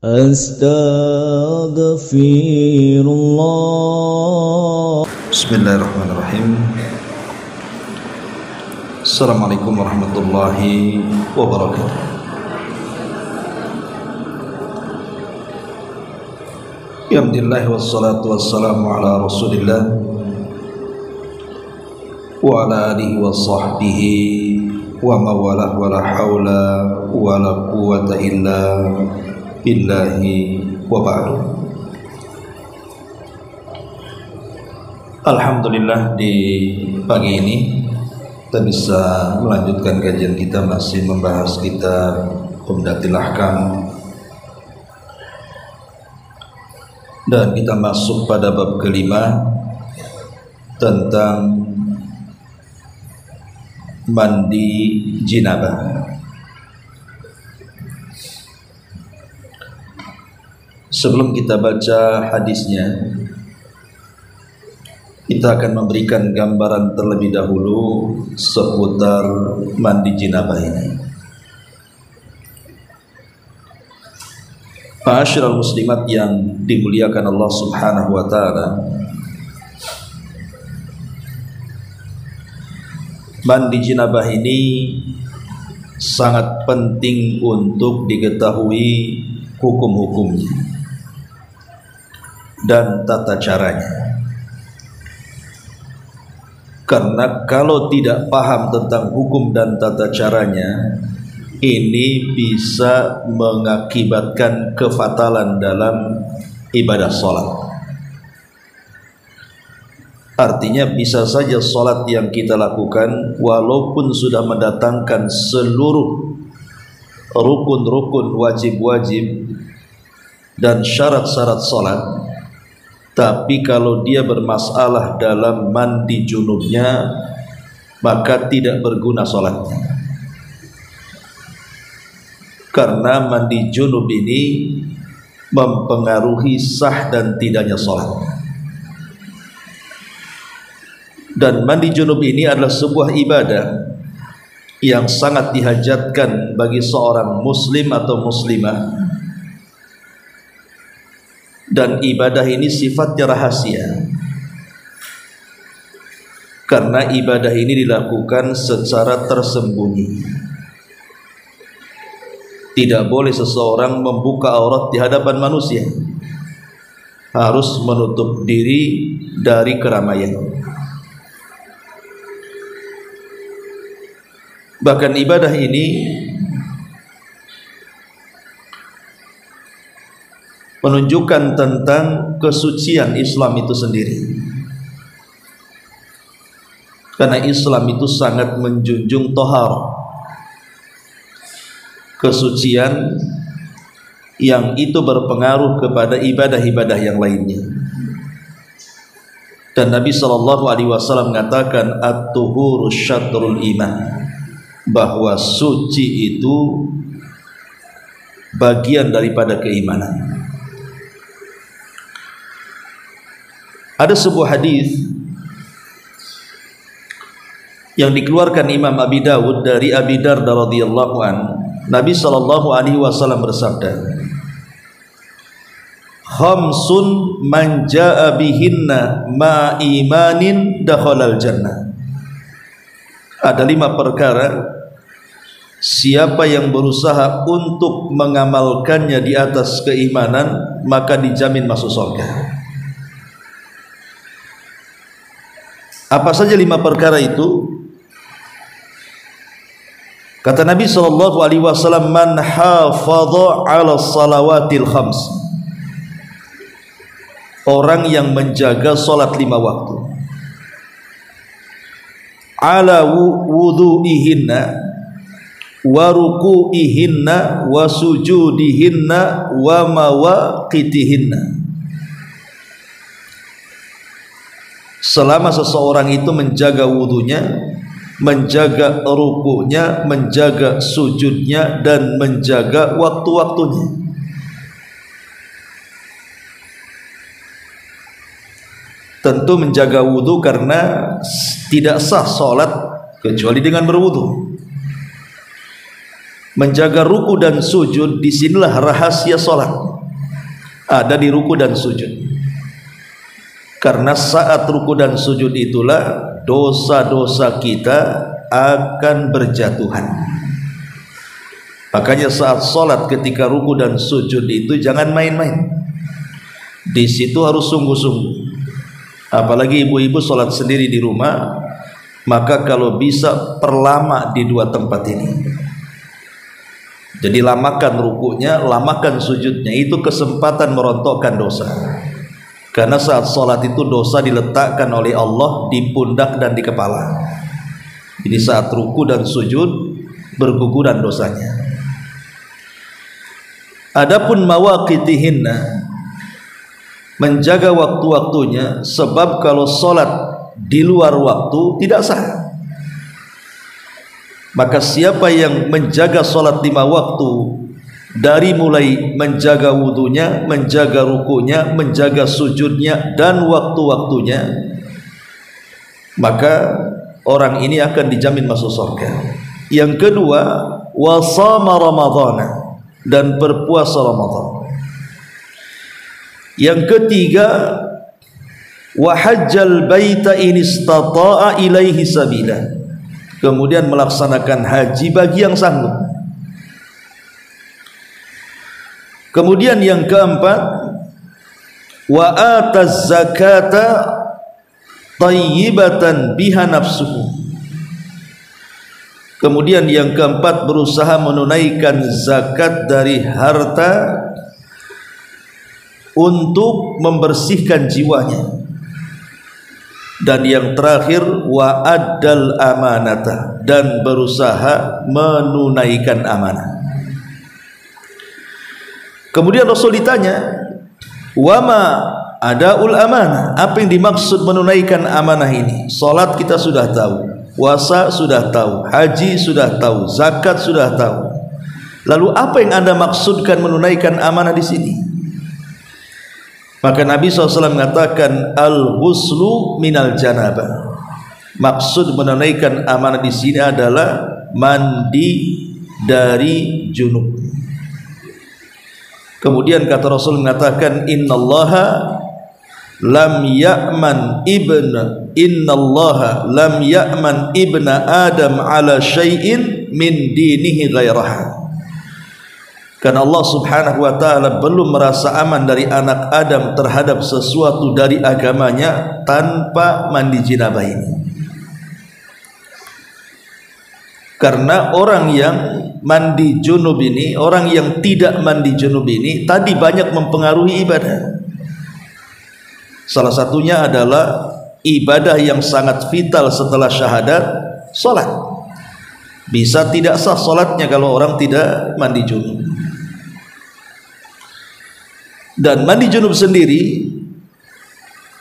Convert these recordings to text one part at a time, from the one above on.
Astaghfirullah. Bismillahirrahmanirrahim. Assalamualaikum warahmatullahi wabarakatuh. Alhamdulillah wassalatu wassalamu ala Rasulillah wa ala alihi wa sahbihi wa mawalah wa la hawla wa la quwwata illa billahi wa ba'du. Alhamdulillah, di pagi ini kita bisa melanjutkan kajian kita, masih membahas kitab Umdatul Ahkam, dan kita masuk pada bab kelima tentang mandi jinabah. Sebelum kita baca hadisnya, kita akan memberikan gambaran terlebih dahulu seputar mandi jinabah ini. Ma'asyiral muslimat yang dimuliakan Allah Subhanahu wa taala, mandi jinabah ini sangat penting untuk diketahui hukum-hukumnya dan tata caranya. Karena kalau tidak paham tentang hukum dan tata caranya, ini bisa mengakibatkan kefatalan dalam ibadah sholat. Artinya bisa saja sholat yang kita lakukan, walaupun sudah mendatangkan seluruh rukun-rukun, wajib-wajib dan syarat-syarat sholat, tapi kalau dia bermasalah dalam mandi junubnya, maka tidak berguna sholatnya. Karena mandi junub ini mempengaruhi sah dan tidaknya sholat. Dan mandi junub ini adalah sebuah ibadah yang sangat dihajatkan bagi seorang muslim atau muslimah. Dan ibadah ini sifatnya rahasia, karena ibadah ini dilakukan secara tersembunyi. Tidak boleh seseorang membuka aurat di hadapan manusia, harus menutup diri dari keramaian. Bahkan ibadah ini menunjukkan tentang kesucian Islam itu sendiri. Karena Islam itu sangat menjunjung tohar, kesucian yang itu berpengaruh kepada ibadah-ibadah yang lainnya. Dan Nabi SAW mengatakan at-tuhuru syatrul iman, bahwa suci itu bagian daripada keimanan. Ada sebuah hadis yang dikeluarkan Imam Abi Dawud dari Abi Darda radhiyallahu an. Nabi sallallahu alaihi wasallam bersabda, "Khamsun man jaa bihinna ma imanin dakhalal jannah." Ada 5 perkara, siapa yang berusaha untuk mengamalkannya di atas keimanan, maka dijamin masuk surga. Apa saja 5 perkara itu? Kata Nabi SAW, man hafadha ala salawatil khams, orang yang menjaga salat 5 waktu, ala wudu'ihinna wa ruku'ihinna wa sujudihinna wa mawaqitihinna. Selama seseorang itu menjaga wudunya, menjaga rukunya, menjaga sujudnya, dan menjaga waktu-waktunya. Tentu menjaga wudu karena tidak sah sholat kecuali dengan berwudu. Menjaga ruku dan sujud, disinilah rahasia sholat. ada di ruku dan sujud. Karena saat ruku dan sujud itulah dosa-dosa kita akan berjatuhan. Makanya saat sholat ketika ruku dan sujud itu jangan main-main. Di situ harus sungguh-sungguh. Apalagi ibu-ibu sholat sendiri di rumah, maka kalau bisa perlama di dua tempat ini. Jadi lamakan rukunya, lamakan sujudnya. Itu kesempatan merontokkan dosa. Karena saat sholat itu dosa diletakkan oleh Allah di pundak dan di kepala. Jadi saat ruku dan sujud berguguran dosanya. Adapun mawaqitihinna, menjaga waktu-waktunya, sebab kalau sholat di luar waktu tidak sah. Maka siapa yang menjaga sholat 5 waktu, dari mulai menjaga wudunya, menjaga rukunya, menjaga sujudnya, dan waktu-waktunya, maka orang ini akan dijamin masuk surga. Yang kedua, wasama ramadhana, dan berpuasa Ramadan. Yang ketiga, wahajjal baita in istata'a ilaihi sabila, kemudian melaksanakan haji bagi yang sanggup. Kemudian yang keempat, wa ataz zakata tayyibatan biha nafsuhu. Kemudian yang keempat, berusaha menunaikan zakat dari harta untuk membersihkan jiwanya. Dan yang terakhir, wa addal amanata, dan berusaha menunaikan amanah. Kemudian Rasul ditanya, wama adaul amanah, apa yang dimaksud menunaikan amanah ini? Salat kita sudah tahu, puasa sudah tahu, haji sudah tahu, zakat sudah tahu. Lalu apa yang Anda maksudkan menunaikan amanah di sini? Maka Nabi SAW mengatakan, al-ghuslu minal janabah. Maksud menunaikan amanah di sini adalah mandi dari junub. Kemudian kata Rasul mengatakan, innallaha lam ya'man ibna Adam ala syai'in min dinihi ghairaha. Karena Allah Subhanahu wa ta'ala belum merasa aman dari anak Adam terhadap sesuatu dari agamanya tanpa mandi jinabah ini. Karena orang yang mandi junub ini, orang yang tidak mandi junub ini tadi banyak mempengaruhi ibadah. Salah satunya adalah ibadah yang sangat vital setelah syahadat, sholat. Bisa tidak sah sholatnya kalau orang tidak mandi junub. Dan mandi junub sendiri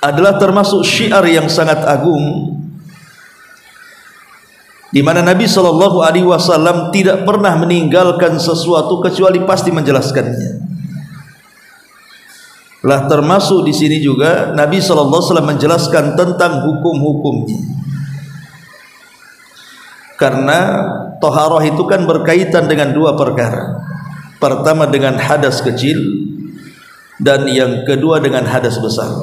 adalah termasuk syiar yang sangat agung, di mana Nabi SAW tidak pernah meninggalkan sesuatu kecuali pasti menjelaskannya. Lah termasuk di sini juga Nabi SAW menjelaskan tentang hukum-hukumnya. Karena toharoh itu kan berkaitan dengan dua perkara. Pertama dengan hadas kecil, dan yang kedua dengan hadas besar.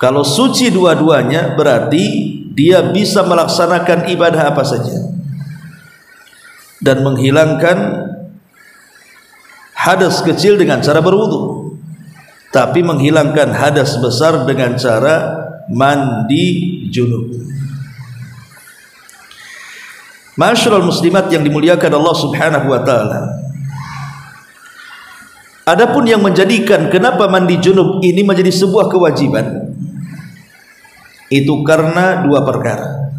Kalau suci dua-duanya, berarti dia bisa melaksanakan ibadah apa saja dan menghilangkan hadas kecil dengan cara berwudu, tapi menghilangkan hadas besar dengan cara mandi junub. Ma'asyiral muslimat yang dimuliakan Allah Subhanahu wa ta'ala, adapun yang menjadikan kenapa mandi junub ini menjadi sebuah kewajiban, itu karena dua perkara.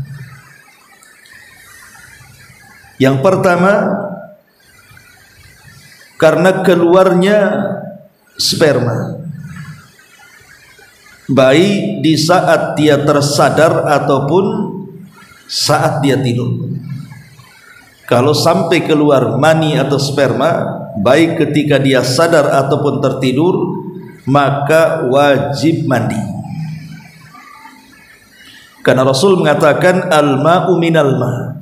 Yang pertama, karena keluarnya sperma, baik di saat dia tersadar ataupun saat dia tidur. Kalau sampai keluar mani atau sperma, baik ketika dia sadar ataupun tertidur, maka wajib mandi. Karena Rasul mengatakan al-ma'u minal ma',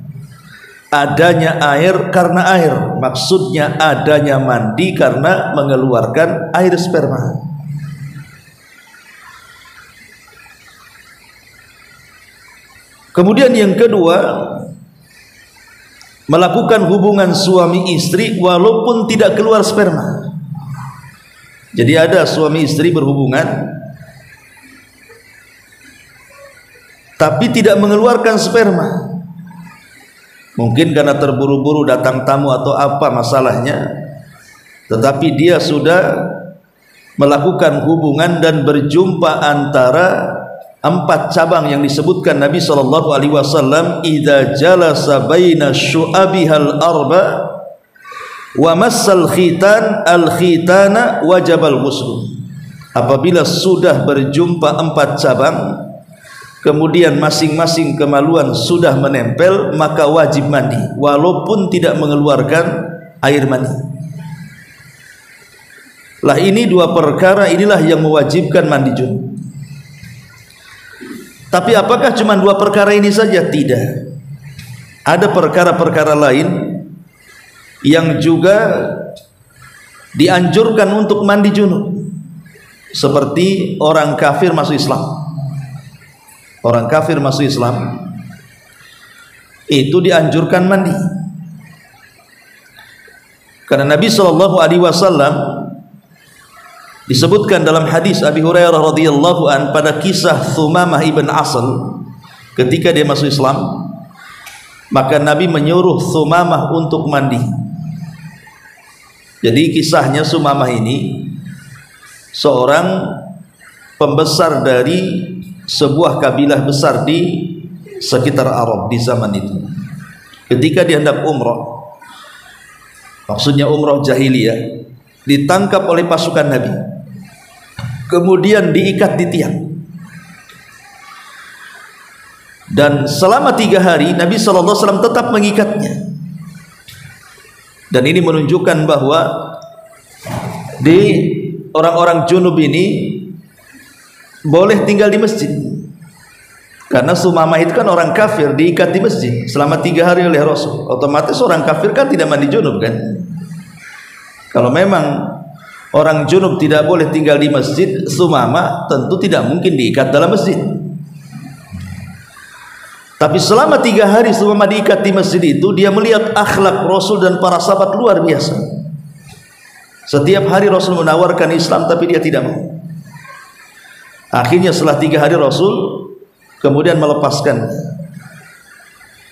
adanya air karena air, maksudnya adanya mandi karena mengeluarkan air sperma. Kemudian yang kedua, melakukan hubungan suami istri walaupun tidak keluar sperma. Jadi ada suami istri berhubungan tapi tidak mengeluarkan sperma. Mungkin karena terburu-buru datang tamu atau apa masalahnya, tetapi dia sudah melakukan hubungan dan berjumpa antara 4 cabang yang disebutkan Nabi SAW. Idza jalasa baina syu'abihal arba wa massal khitan al khitana wajabal ghusl. Apabila sudah berjumpa 4 cabang, kemudian masing-masing kemaluan sudah menempel, maka wajib mandi walaupun tidak mengeluarkan air mani. Lah ini 2 perkara inilah yang mewajibkan mandi junub. Tapi apakah cuma 2 perkara ini saja? Tidak. Ada perkara-perkara lain yang juga dianjurkan untuk mandi junub. Seperti orang kafir masuk Islam. Orang kafir masuk Islam itu dianjurkan mandi. Karena Nabi SAW disebutkan dalam hadis Abi Hurairah radhiyallahu an pada kisah Thumamah ibn Asal ketika dia masuk Islam, maka Nabi menyuruh Thumamah untuk mandi. Jadi kisahnya Thumamah ini seorang pembesar dari sebuah kabilah besar di sekitar Arab di zaman itu. Ketika dia hendak umrah, maksudnya umrah jahiliyah, ditangkap oleh pasukan Nabi, kemudian diikat di tiang, dan selama 3 hari Nabi SAW tetap mengikatnya. Dan ini menunjukkan bahwa di orang-orang junub ini boleh tinggal di masjid, karena Sumamah itu kan orang kafir, diikat di masjid selama 3 hari oleh Rasul. Otomatis orang kafir kan tidak mandi junub kan. Kalau memang orang junub tidak boleh tinggal di masjid, Sumamah tentu tidak mungkin diikat dalam masjid. Tapi selama 3 hari Sumamah diikat di masjid itu, dia melihat akhlak Rasul dan para sahabat luar biasa. Setiap hari Rasul menawarkan Islam, tapi dia tidak mau. Akhirnya setelah 3 hari Rasul kemudian melepaskan.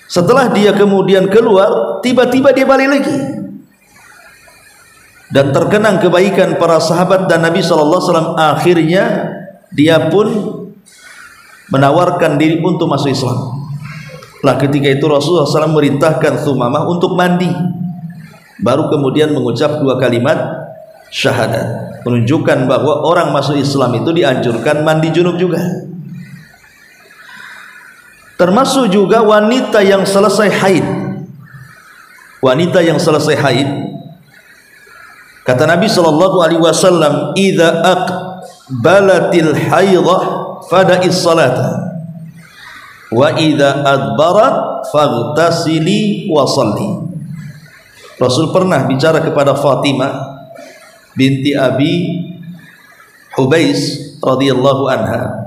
Setelah dia kemudian keluar, tiba-tiba dia balik lagi. Dan terkenang kebaikan para sahabat dan Nabi SAW, akhirnya dia pun menawarkan diri untuk masuk Islam. Lah ketika itu Rasulullah SAW merintahkan Thumamah untuk mandi, baru kemudian mengucap 2 kalimat syahadat, menunjukkan bahwa orang masuk Islam itu dianjurkan mandi junub juga. Termasuk juga wanita yang selesai haid. Wanita yang selesai haid, kata Nabi SAW, idza aqbalatil haidhah fada'is salata wa idza adbarat faghtasili wa salli. Rasul pernah bicara kepada Fatimah binti Abi Hubais radhiyallahu anha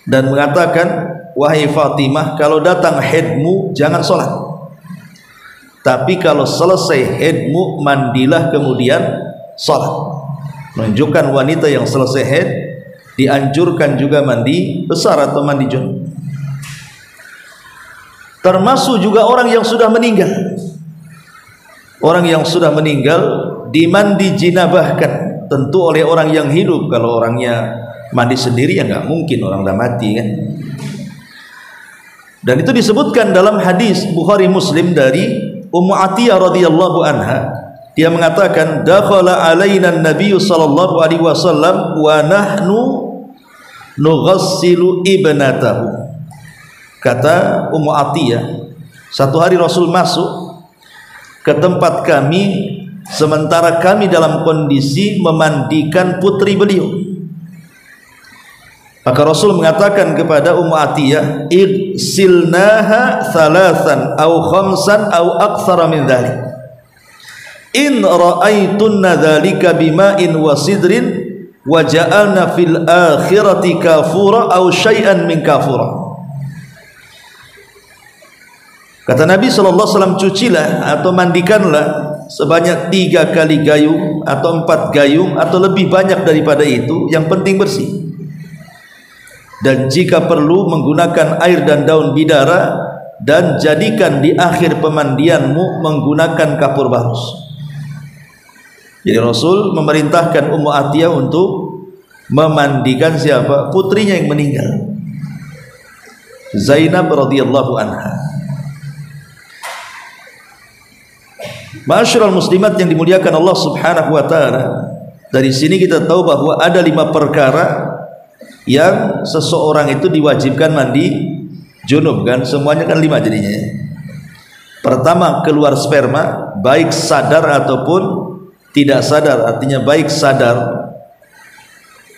dan mengatakan, wahai Fatimah, kalau datang haidmu jangan sholat, tapi kalau selesai haidmu mandilah kemudian sholat. Menunjukkan wanita yang selesai haid dianjurkan juga mandi besar atau mandi junub. Termasuk juga orang yang sudah meninggal. Orang yang sudah meninggal dimandi jinabahkan, tentu oleh orang yang hidup. Kalau orangnya mandi sendiri ya nggak mungkin, orang udah mati kan. Dan itu disebutkan dalam hadis Bukhari Muslim dari Ummu Atiyah radhiyallahu anha. Dia mengatakan, dakhala alaina an-nabiy sallallahu alaihi wasallam wa nahnu nughassilu ibnatahu. Kata Ummu Atiyah, satu hari Rasul masuk ke tempat kami sementara kami dalam kondisi memandikan putri beliau. Maka Rasul mengatakan kepada Ummu Atiyah, igsilnaha thalathan aw khamsan aw aktsara min dhalik, in ra'aitunna dhalika bima'in wa sidrin wa ja'alna fil akhirati kafura aw syai'an min kafura. Kata Nabi SAW, cucilah atau mandikanlah sebanyak 3 kali gayung atau 4 gayung atau lebih banyak daripada itu, yang penting bersih. Dan jika perlu menggunakan air dan daun bidara, dan jadikan di akhir pemandianmu menggunakan kapur barus. Jadi Rasul memerintahkan Ummu Atiyah untuk memandikan siapa? Putrinya yang meninggal, Zainab radhiyallahu anha. Ma'asyiral muslimat yang dimuliakan Allah Subhanahu wa taala, dari sini kita tahu bahwa ada 5 perkara yang seseorang itu diwajibkan mandi junub, kan? Semuanya kan 5 jadinya. Pertama, keluar sperma, baik sadar ataupun tidak sadar. Artinya baik sadar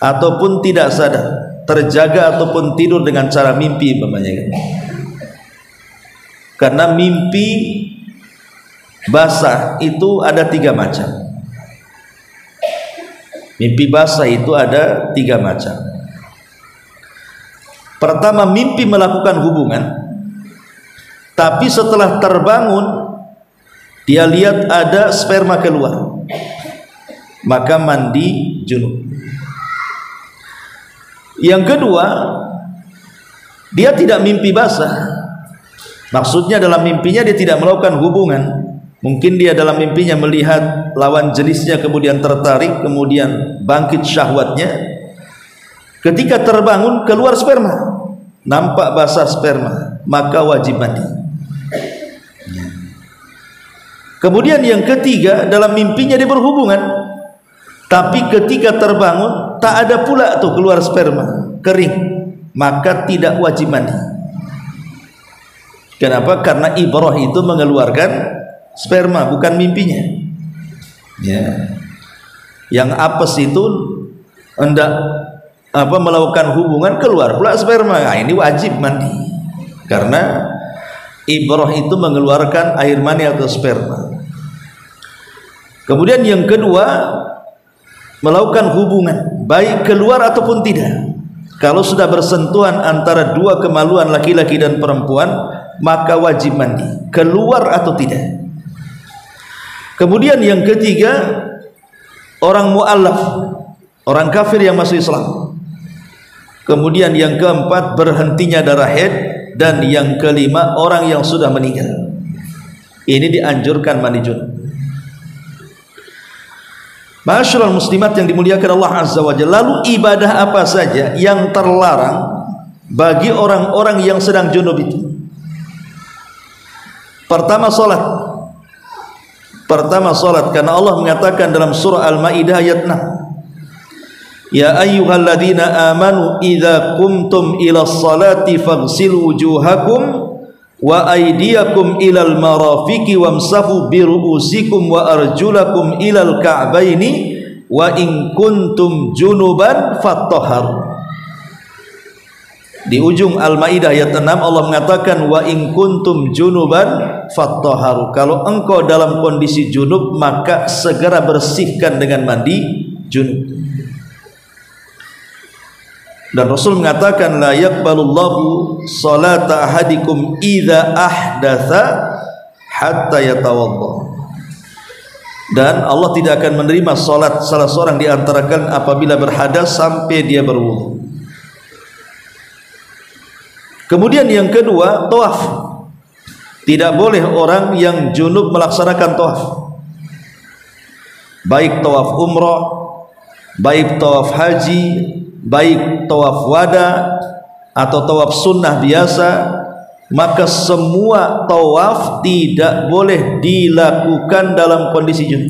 ataupun tidak sadar, terjaga ataupun tidur dengan cara mimpi umpamanya. Karena mimpi basah itu ada 3 macam. Mimpi basah itu ada 3 macam. Pertama, mimpi melakukan hubungan, tapi setelah terbangun dia lihat ada sperma keluar, maka mandi junub. Yang kedua, dia tidak mimpi basah. Maksudnya dalam mimpinya dia tidak melakukan hubungan. Mungkin dia dalam mimpinya melihat lawan jenisnya, kemudian tertarik, kemudian bangkit syahwatnya. Ketika terbangun keluar sperma, nampak basah sperma, maka wajib mandi. Kemudian yang ketiga, dalam mimpinya dia berhubungan, tapi ketika terbangun tak ada pula tuh keluar sperma, kering, maka tidak wajib mandi. Kenapa? Karena ibrah itu mengeluarkan sperma, bukan mimpinya. Ya. Yang apes itu hendak melakukan hubungan, keluar pula sperma, nah, ini wajib mandi, karena ibrah itu mengeluarkan air mani atau sperma. Kemudian yang kedua, melakukan hubungan, baik keluar ataupun tidak. Kalau sudah bersentuhan antara 2 kemaluan laki-laki dan perempuan, maka wajib mandi, keluar atau tidak. Kemudian yang ketiga, orang mu'allaf, orang kafir yang masuk Islam. Kemudian yang keempat, berhentinya darah haid, dan yang kelima, orang yang sudah meninggal. Ini dianjurkan mandi junub. Ma'asyiral muslimat yang dimuliakan Allah Azza wa Jalla, lalu ibadah apa saja yang terlarang bagi orang-orang yang sedang junub itu? Pertama, salat. Pertama, salat, karena Allah mengatakan dalam surah Al-Maidah ayat 6, ya ayyuhalladzina amanu idza qumtum ilas salati faghsilu wujuhakum wa aydiyakum ilal marafiqi wamsahu bi ru'usikum wa arjulakum ilal ka'baini wa in kuntum junuban fattahharu. Di ujung Al-Maidah ayat 6 Allah mengatakan wa in kuntum junuban fattahharu. Kalau engkau dalam kondisi junub, maka segera bersihkan dengan mandi junub. Dan Rasul mengatakan la yaqbalullahu salata ahadikum idza ahdatsa hatta yatawadda. Dan Allah tidak akan menerima salat salah seorang di antara kalian apabila berhadas sampai dia berwudu. Kemudian yang kedua, tawaf. Tidak boleh orang yang junub melaksanakan tawaf, baik tawaf umrah, baik tawaf haji, baik tawaf wada atau tawaf sunnah biasa. Maka semua tawaf tidak boleh dilakukan dalam kondisi junub.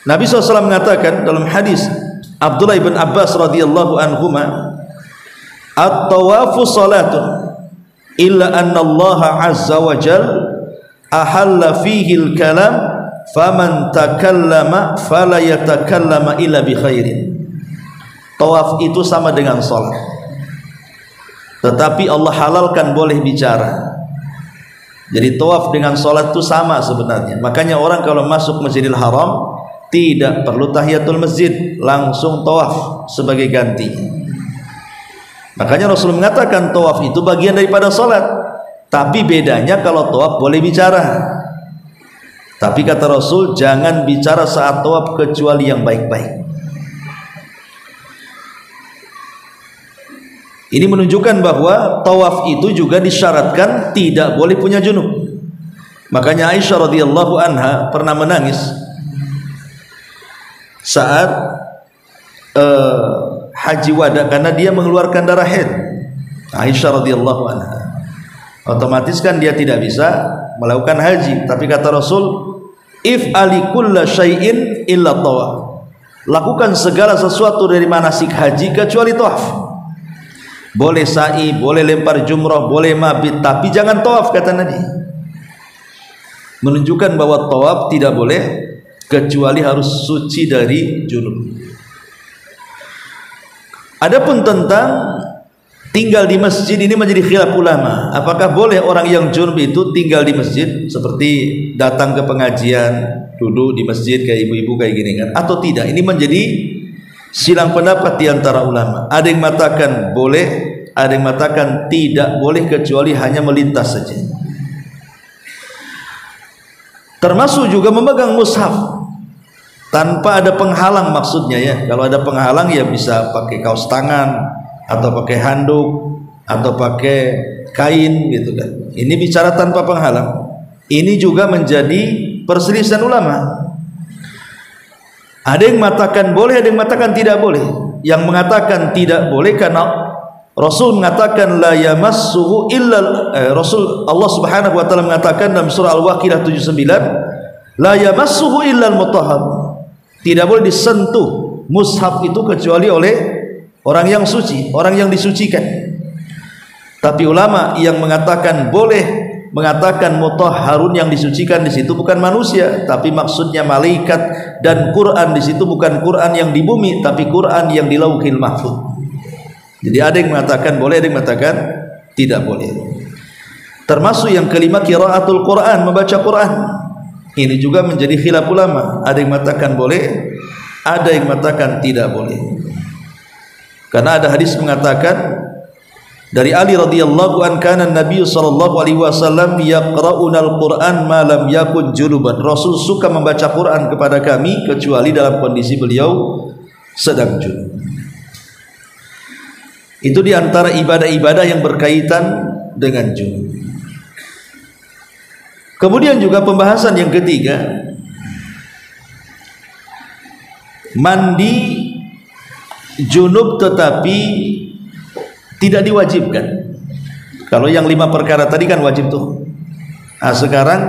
Nabi SAW mengatakan dalam hadis Abdullah ibn Abbas radhiyallahu anhuma, at-tawafu salatun illa anna Allah azza wa jal ahalla fihi al-kalam faman takallama fala yatakallama illa bi khairin. tawaf itu sama dengan sholat, tetapi Allah halalkan boleh bicara. Jadi tawaf dengan sholat itu sama sebenarnya. Makanya orang kalau masuk Masjidil Haram tidak perlu tahiyatul masjid, langsung tawaf sebagai gantinya. Makanya Rasul mengatakan tawaf itu bagian daripada sholat, tapi bedanya kalau tawaf boleh bicara. Tapi kata Rasul, jangan bicara saat tawaf kecuali yang baik-baik. Ini menunjukkan bahwa tawaf itu juga disyaratkan tidak boleh punya junub. Makanya Aisyah radhiyallahu anha pernah menangis saat haji wada karena dia mengeluarkan darah haid. Aisyah radhiyallahu anha, otomatis kan dia tidak bisa melakukan haji. Tapi kata Rasul, if'ali kulla syai'in illa tawaf. Lakukan segala sesuatu dari manasik haji kecuali tawaf. Boleh sa'i, boleh lempar jumrah, boleh mabit, tapi jangan tawaf, kata Nabi. Menunjukkan bahwa tawaf tidak boleh kecuali harus suci dari junub. Adapun tentang tinggal di masjid ini menjadi khilaf ulama. Apakah boleh orang yang junub itu tinggal di masjid, seperti datang ke pengajian, duduk di masjid kayak ibu-ibu kayak gini kan, atau tidak? Ini menjadi silang pendapat di antara ulama. Ada yang mengatakan boleh, ada yang mengatakan tidak boleh kecuali hanya melintas saja. Termasuk juga memegang mushaf tanpa ada penghalang, maksudnya ya. Kalau ada penghalang ya bisa pakai kaos tangan atau pakai handuk atau pakai kain gitu kan. Ini bicara tanpa penghalang. Ini juga menjadi perselisihan ulama. Ada yang mengatakan boleh, ada yang mengatakan tidak boleh. Yang mengatakan tidak boleh karena Rasul mengatakan la yamassuhu illa Rasul Allah Subhanahu wa taala mengatakan dalam surah Al-Waqiah 79, la yamassuhu illa al-mutahhar. Tidak boleh disentuh mushaf itu kecuali oleh orang yang suci, orang yang disucikan. Tapi ulama yang mengatakan boleh mengatakan mutahharun, yang disucikan di situ bukan manusia, tapi maksudnya malaikat, dan Quran di situ bukan Quran yang di bumi, tapi Quran yang di Lauhil Mahfuz. Jadi ada yang mengatakan boleh, ada yang mengatakan tidak boleh. Termasuk yang kelima, qiraatul Quran, membaca Quran. Ini juga menjadi khilaf ulama. Ada yang mengatakan boleh, ada yang mengatakan tidak boleh. Karena ada hadis mengatakan dari Ali radhiyallahu an, kana Nabi sallallahu alaihi wasallam yaqra'una al-Qur'an ma lam yakun junuban. Rasul suka membaca Quran kepada kami kecuali dalam kondisi beliau sedang junub. Itu di antara ibadah-ibadah yang berkaitan dengan junub. Kemudian juga pembahasan yang ketiga, mandi junub tetapi tidak diwajibkan. Kalau yang 5 perkara tadi kan wajib tuh. Nah, sekarang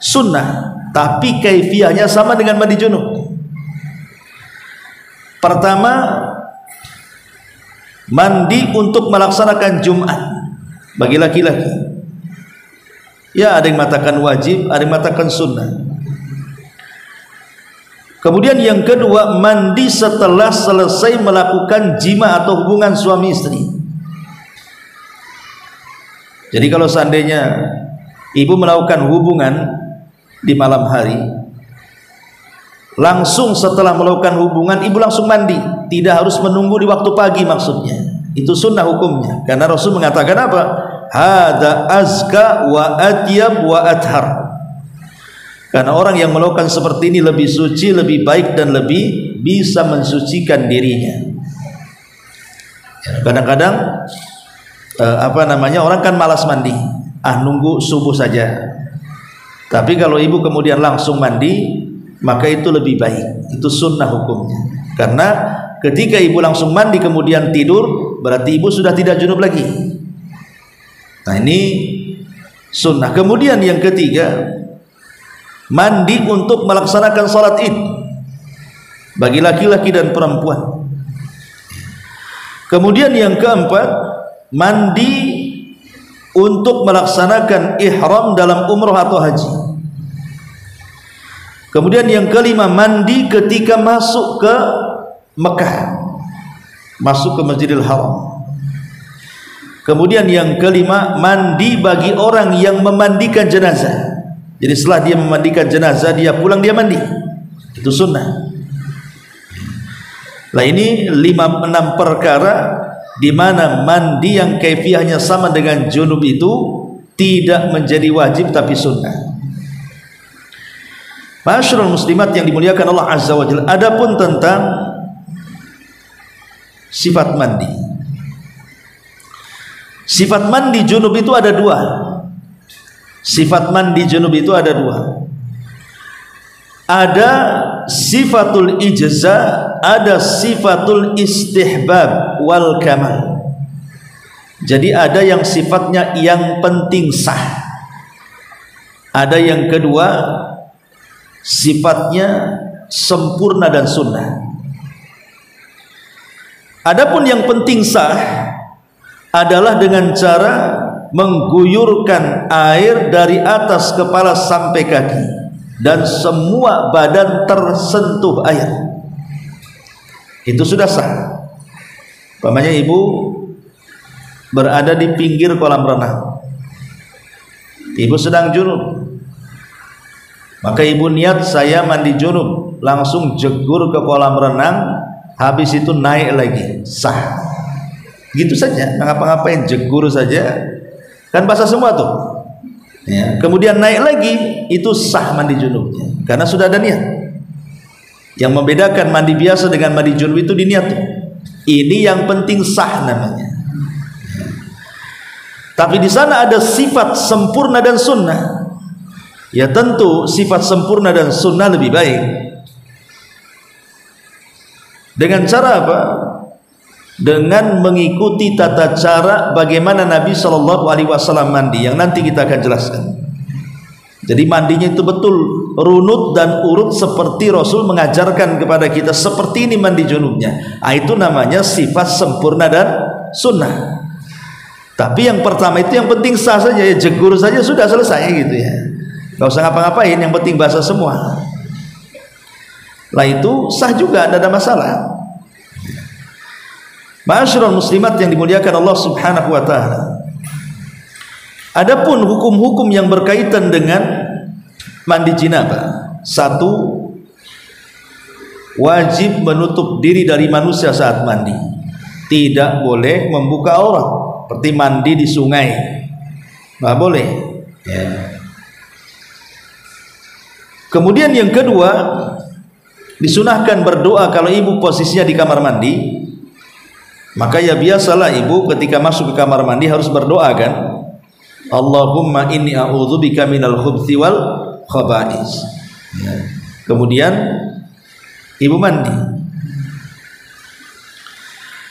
sunnah, tapi kaifiyahnya sama dengan mandi junub. Pertama, mandi untuk melaksanakan Jumat bagi laki-laki. Ya, ada yang mengatakan wajib, ada yang mengatakan sunnah. Kemudian yang kedua, mandi setelah selesai melakukan jima atau hubungan suami istri. Jadi kalau seandainya ibu melakukan hubungan di malam hari, langsung setelah melakukan hubungan ibu langsung mandi, tidak harus menunggu di waktu pagi, maksudnya itu sunnah hukumnya. Karena Rasul mengatakan apa? Hada azka wa atyab wa athar. Karena orang yang melakukan seperti ini lebih suci, lebih baik, dan lebih bisa mensucikan dirinya. Kadang-kadang orang kan malas mandi, nunggu subuh saja. Tapi kalau ibu kemudian langsung mandi, maka itu lebih baik. Itu sunnah hukumnya. Karena ketika ibu langsung mandi kemudian tidur, berarti ibu sudah tidak junub lagi. Nah, ini sunnah. Kemudian yang ketiga, mandi untuk melaksanakan salat Id bagi laki-laki dan perempuan. Kemudian yang keempat, mandi untuk melaksanakan ihram dalam umrah atau haji. Kemudian yang kelima, mandi ketika masuk ke Mekah. masuk ke Masjidil Haram. Kemudian yang kelima, mandi bagi orang yang memandikan jenazah. Jadi setelah dia memandikan jenazah, dia pulang dia mandi. Itu sunnah. Nah ini 5-6 perkara di mana mandi yang kaifiahnya sama dengan junub itu tidak menjadi wajib tapi sunnah. Ma'asyiral muslimat yang dimuliakan Allah Azza wa Jalla, adapun tentang sifat mandi. Sifat mandi junub itu ada dua. Sifat mandi junub itu ada dua. Ada sifatul ijza, ada sifatul istihbab wal kamal. Jadi ada yang sifatnya yang penting sah. Ada yang kedua sifatnya sempurna dan sunnah. Adapun yang penting sah adalah dengan cara mengguyurkan air dari atas kepala sampai kaki dan semua badan tersentuh air. Itu sudah sah. Umpamanya ibu berada di pinggir kolam renang, ibu sedang junub, maka ibu niat saya mandi junub, langsung jegur ke kolam renang, habis itu naik lagi, sah. Gitu saja, ngapa-ngapain, jegur saja, kan basah semua tuh ya. Kemudian naik lagi, itu sah mandi junubnya, karena sudah ada niat. Yang membedakan mandi biasa dengan mandi junub itu di niat tuh. Ini yang penting sah namanya. Tapi di sana ada sifat sempurna dan sunnah. Ya tentu sifat sempurna dan sunnah lebih baik. Dengan cara apa? Dengan mengikuti tata cara bagaimana Nabi Shallallahu Alaihi Wasallam mandi, yang nanti kita akan jelaskan. Jadi mandinya itu betul runut dan urut seperti Rasul mengajarkan kepada kita, seperti ini mandi junubnya. Itu namanya sifat sempurna dan sunnah. Tapi yang pertama itu yang penting sah saja, ya jegur saja sudah selesai gitu ya. Gak usah ngapa-ngapain, yang penting basah semua. Lah itu sah juga, tidak ada masalah. Ma'asyiral muslimat yang dimuliakan Allah Subhanahu wa taala. Adapun hukum-hukum yang berkaitan dengan mandi janabah. Satu, wajib menutup diri dari manusia saat mandi. Tidak boleh membuka aurat, seperti mandi di sungai. Nggak boleh ya. Kemudian yang kedua, disunahkan berdoa kalau ibu posisinya di kamar mandi. Maka ya biasalah ibu ketika masuk ke kamar mandi harus berdoa kan, Allahumma inni a'udzubika minal khubthi wal khaba'is ya. Kemudian ibu mandi.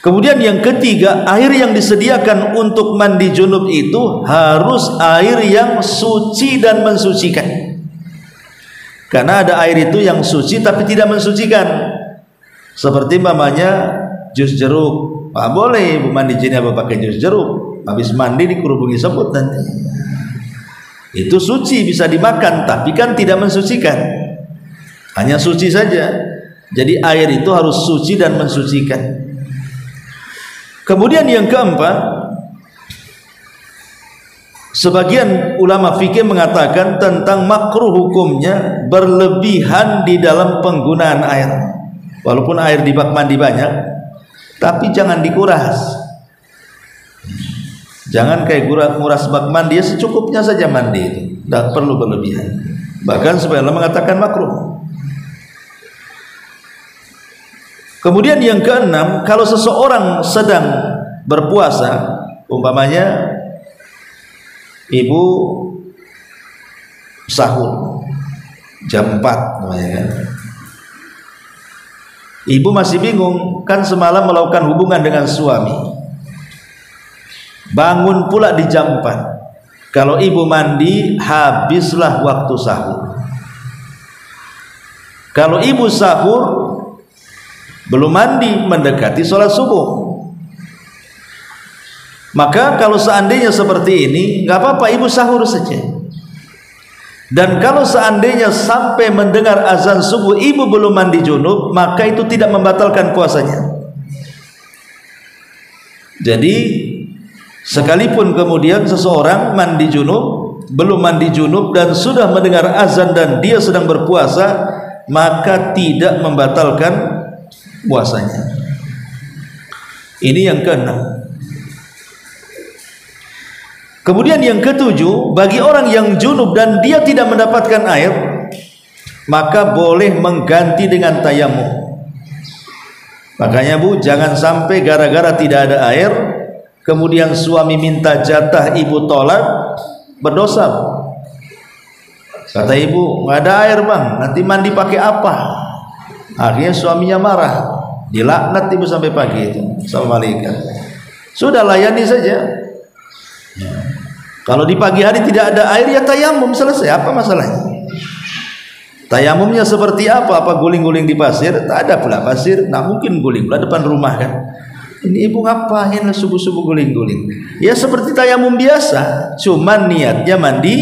Kemudian yang ketiga, air yang disediakan untuk mandi junub itu harus air yang suci dan mensucikan. Karena ada air itu yang suci tapi tidak mensucikan. Seperti mamanya jus jeruk. Pak boleh ibu mandi janabah pakai jus jeruk, habis mandi dikerubungi semut nanti. Itu suci, bisa dimakan, tapi kan tidak mensucikan. Hanya suci saja. Jadi air itu harus suci dan mensucikan. Kemudian yang keempat, sebagian ulama fikih mengatakan tentang makruh hukumnya berlebihan di dalam penggunaan air. Walaupun air di bak mandi banyak, tapi jangan dikuras. Jangan kayak nguras bak mandi, ya secukupnya saja mandi itu, tidak perlu berlebihan. Bahkan sebagian ulama mengatakan makruh. Kemudian yang keenam, kalau seseorang sedang berpuasa, umpamanya ibu sahur jam 4 namanya kan. Ibu masih bingung, kan semalam melakukan hubungan dengan suami, bangun pula di jam 4. Kalau ibu mandi, habislah waktu sahur. Kalau ibu sahur belum mandi, mendekati sholat subuh, maka kalau seandainya seperti ini, nggak apa-apa ibu sahur saja. Dan kalau seandainya sampai mendengar azan subuh ibu belum mandi junub, maka itu tidak membatalkan puasanya. Jadi sekalipun kemudian seseorang mandi junub, belum mandi junub dan sudah mendengar azan dan dia sedang berpuasa, maka tidak membatalkan puasanya. Ini yang keenam. Kemudian yang ketujuh, bagi orang yang junub dan dia tidak mendapatkan air, maka boleh mengganti dengan tayamum. Makanya Bu, jangan sampai gara-gara tidak ada air, kemudian suami minta jatah ibu tolak, berdosa. Kata ibu, nggak ada air bang, nanti mandi pakai apa? Akhirnya suaminya marah, dilaknat ibu sampai pagi itu sama malaikat. Sudah layani saja. Kalau di pagi hari tidak ada air, ya tayamum, selesai. Apa masalahnya? Tayamumnya seperti apa? Apa guling-guling di pasir? Tak ada pula pasir, nah mungkin guling pula depan rumah kan. Ini ibu ngapain subuh-subuh guling-guling? Ya seperti tayamum biasa, cuman niatnya mandi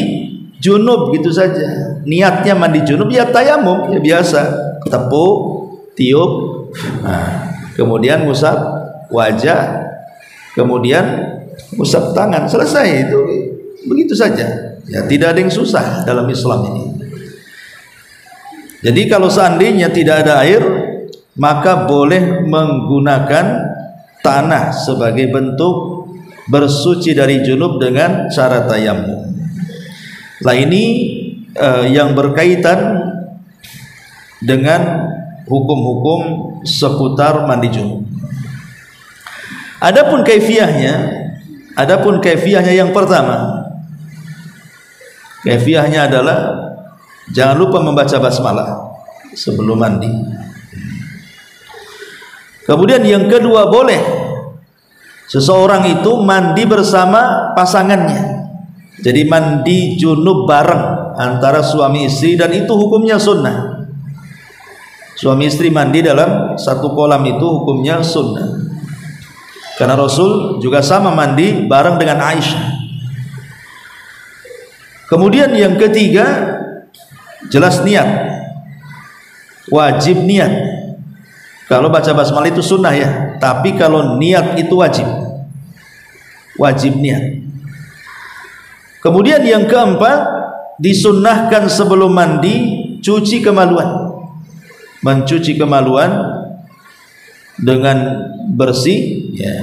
junub gitu saja. Niatnya mandi junub, ya tayamum ya biasa, tepuk, tiup, nah, kemudian ngusap wajah, kemudian ngusap tangan, selesai. Itu begitu saja. Ya tidak ada yang susah dalam Islam ini. Jadi kalau seandainya tidak ada air, maka boleh menggunakan tanah sebagai bentuk bersuci dari junub dengan cara tayamum. Nah ini yang berkaitan dengan hukum-hukum seputar mandi junub. Adapun kaifiahnya yang pertama, kaifiahnya adalah jangan lupa membaca basmalah sebelum mandi. Kemudian yang kedua, boleh seseorang itu mandi bersama pasangannya. Jadi mandi junub bareng antara suami istri, dan itu hukumnya sunnah. Suami istri mandi dalam satu kolam itu hukumnya sunnah. Karena Rasul juga sama mandi bareng dengan Aisyah. Kemudian yang ketiga, jelas niat. Wajib niat. Kalau baca basmalah itu sunnah ya, tapi kalau niat itu wajib. Wajib niat. Kemudian yang keempat, disunnahkan sebelum mandi cuci kemaluan. Mencuci kemaluan dengan bersih ya.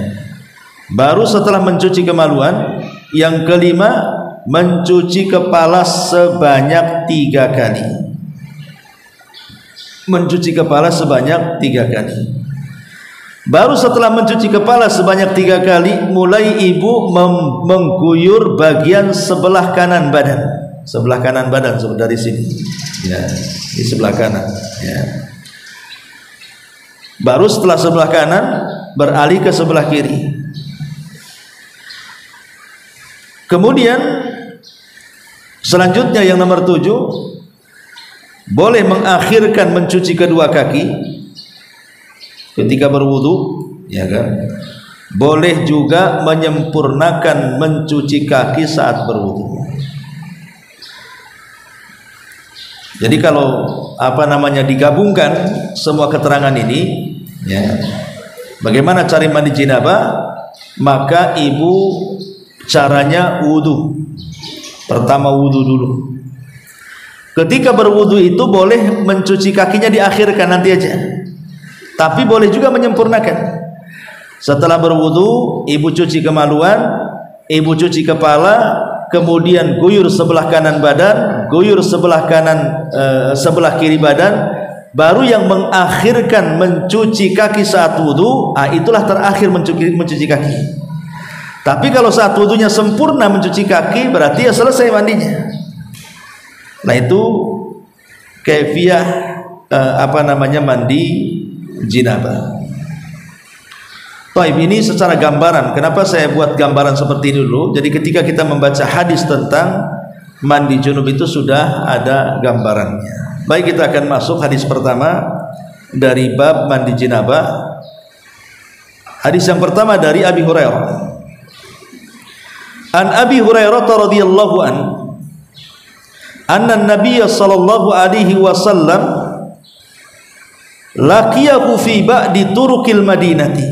Baru setelah mencuci kemaluan, yang kelima, mencuci kepala sebanyak 3 kali. Mencuci kepala sebanyak 3 kali. Baru setelah mencuci kepala sebanyak 3 kali, mulai ibu mengguyur bagian sebelah kanan badan. Sebelah kanan badan dari sini ya, di sebelah kanan ya. Baru setelah sebelah kanan beralih ke sebelah kiri. Kemudian selanjutnya yang nomor 7, boleh mengakhirkan mencuci kedua kaki ketika berwudu, ya kan? Boleh juga menyempurnakan mencuci kaki saat berwudu. Jadi kalau digabungkan semua keterangan ini, ya, bagaimana cara mandi janabah? Maka ibu caranya wudu. Pertama wudu dulu. Ketika berwudu itu boleh mencuci kakinya diakhirkan nanti aja. Tapi boleh juga menyempurnakan. Setelah berwudu, ibu cuci kemaluan, ibu cuci kepala, kemudian guyur sebelah kanan badan, guyur sebelah kanan sebelah kiri badan, baru yang mengakhirkan mencuci kaki saat wudu, itulah terakhir mencuci kaki. Tapi kalau saat wudunya sempurna mencuci kaki, berarti ya selesai mandinya. Nah itu kaifiah mandi janabah. Taib, ini secara gambaran. Kenapa saya buat gambaran seperti ini dulu? Jadi ketika kita membaca hadis tentang mandi junub itu sudah ada gambarannya. Baik, kita akan masuk hadis pertama dari bab mandi janabah. Hadis yang pertama dari Abi Hurairah. An Abi Hurairah radhiyallahu an anna an-nabiy sallallahu alaihi wasallam laqiyahu fi ba'di turuqil madinati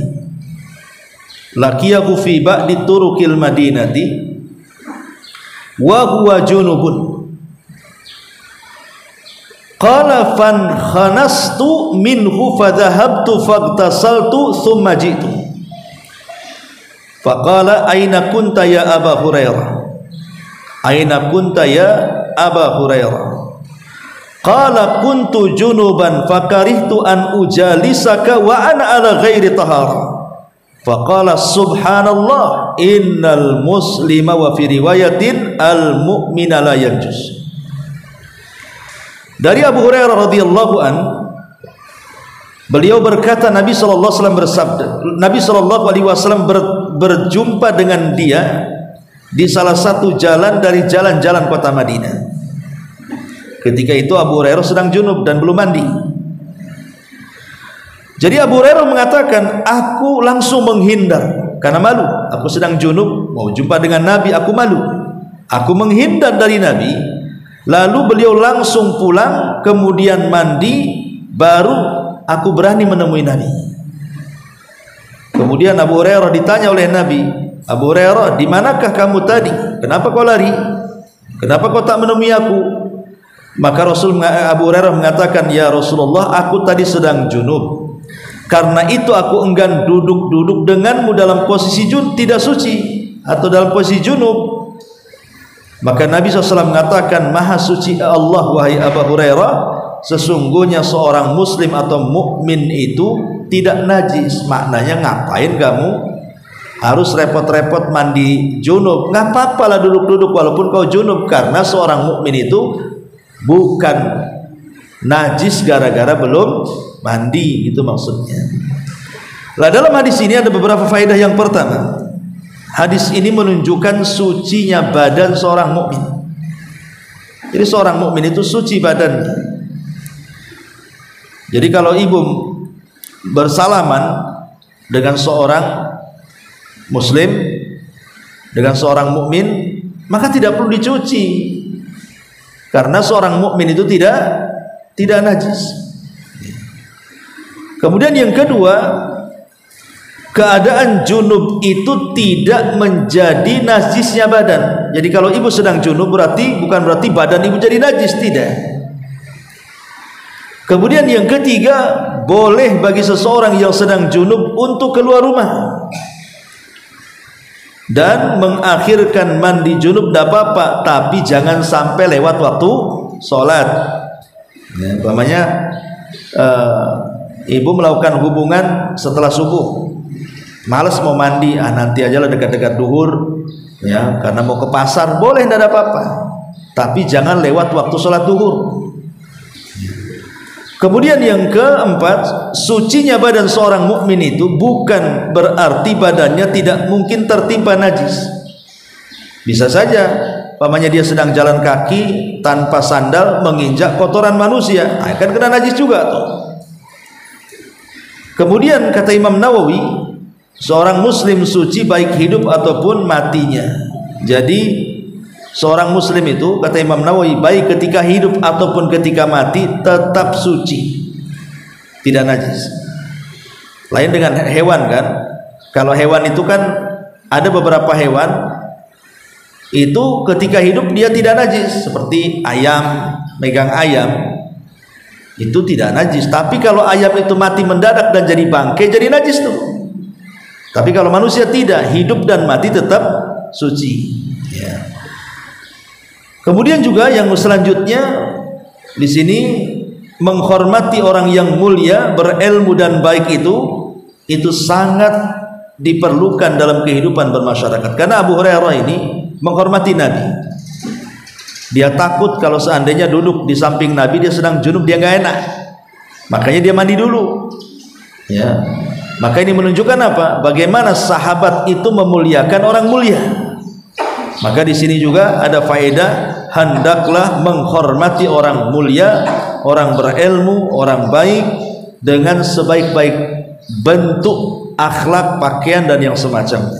laqiyahu fi ba'di turukil madinati wa huwa junubun. Qala fan khanastu minhu fadhahabtu faghtasaltu thumma ji'tu. Faqala aina kunta ya Aba Hurairah? Aina kunta ya Aba Hurairah? Qala kuntu junuban fakarihtu an ujalisaka wa ana ala ghairi tahara. Faqala subhanallah innal muslima wa fi riwayatin al mu'mina la yanjus. Dari Abu Hurairah radhiyallahu an, beliau berkata Nabi sallallahu alaihi wasallam bersabda, Nabi sallallahu alaihi wasallam berjumpa dengan dia di salah satu jalan dari jalan-jalan kota Madinah. Ketika itu Abu Hurairah sedang junub dan belum mandi. Jadi Abu Hurairah mengatakan, aku langsung menghindar karena malu. Aku sedang junub, mau jumpa dengan Nabi, aku malu. Aku menghindar dari Nabi. Lalu beliau langsung pulang, kemudian mandi, baru aku berani menemui Nabi. Kemudian Abu Hurairah ditanya oleh Nabi, Abu Hurairah, di manakah kamu tadi? Kenapa kau lari? Kenapa kau tak menemui aku? Maka Abu Hurairah mengatakan, ya Rasulullah, aku tadi sedang junub. Karena itu aku enggan duduk-duduk denganmu dalam posisi tidak suci atau dalam posisi junub. Maka Nabi SAW mengatakan, maha suci Allah wahai Abu Hurairah, sesungguhnya seorang muslim atau mukmin itu tidak najis. Maknanya ngapain kamu harus repot-repot mandi junub? Nggak apa-apa lah duduk-duduk walaupun kau junub, karena seorang mukmin itu bukan najis gara-gara belum mandi, itu maksudnya. Lah dalam hadis ini ada beberapa faedah. Yang pertama, hadis ini menunjukkan sucinya badan seorang mukmin. Jadi seorang mukmin itu suci badannya. Jadi kalau ibu bersalaman dengan seorang muslim, dengan seorang mukmin, maka tidak perlu dicuci. Karena seorang mukmin itu tidak najis. Kemudian yang kedua, keadaan junub itu tidak menjadi najisnya badan. Jadi kalau ibu sedang junub bukan berarti badan ibu jadi najis, tidak. Kemudian yang ketiga, boleh bagi seseorang yang sedang junub untuk keluar rumah dan mengakhirkan mandi junub, tidak apa-apa, tapi jangan sampai lewat waktu sholat. Ya, umpamanya ibu melakukan hubungan setelah subuh, malas mau mandi, nanti aja lah dekat-dekat duhur, ya, karena mau ke pasar, boleh, tidak ada apa-apa, tapi jangan lewat waktu sholat duhur. Kemudian yang keempat, sucinya badan seorang mukmin itu bukan berarti badannya tidak mungkin tertimpa najis. Bisa saja, umpamanya dia sedang jalan kaki tanpa sandal menginjak kotoran manusia, akan kena najis juga tuh. Kemudian kata Imam Nawawi, seorang muslim suci baik hidup ataupun matinya. Jadi seorang muslim itu, kata Imam Nawawi, baik ketika hidup ataupun ketika mati tetap suci, tidak najis. Lain dengan hewan kan. Kalau hewan itu kan ada beberapa hewan itu ketika hidup dia tidak najis, seperti ayam, megang ayam itu tidak najis. Tapi kalau ayam itu mati mendadak dan jadi bangkai, jadi najis tuh. Tapi kalau manusia tidak, hidup dan mati tetap suci, ya. Kemudian juga yang selanjutnya di sini, menghormati orang yang mulia, berilmu dan baik itu sangat diperlukan dalam kehidupan bermasyarakat. Karena Abu Hurairah ini menghormati Nabi. Dia takut kalau seandainya duduk di samping Nabi, dia sedang junub, dia nggak enak. Makanya dia mandi dulu. Ya. Maka ini menunjukkan apa? Bagaimana sahabat itu memuliakan orang mulia. Maka di sini juga ada faedah, hendaklah menghormati orang mulia, orang berilmu, orang baik dengan sebaik-baik bentuk akhlak, pakaian dan yang semacamnya.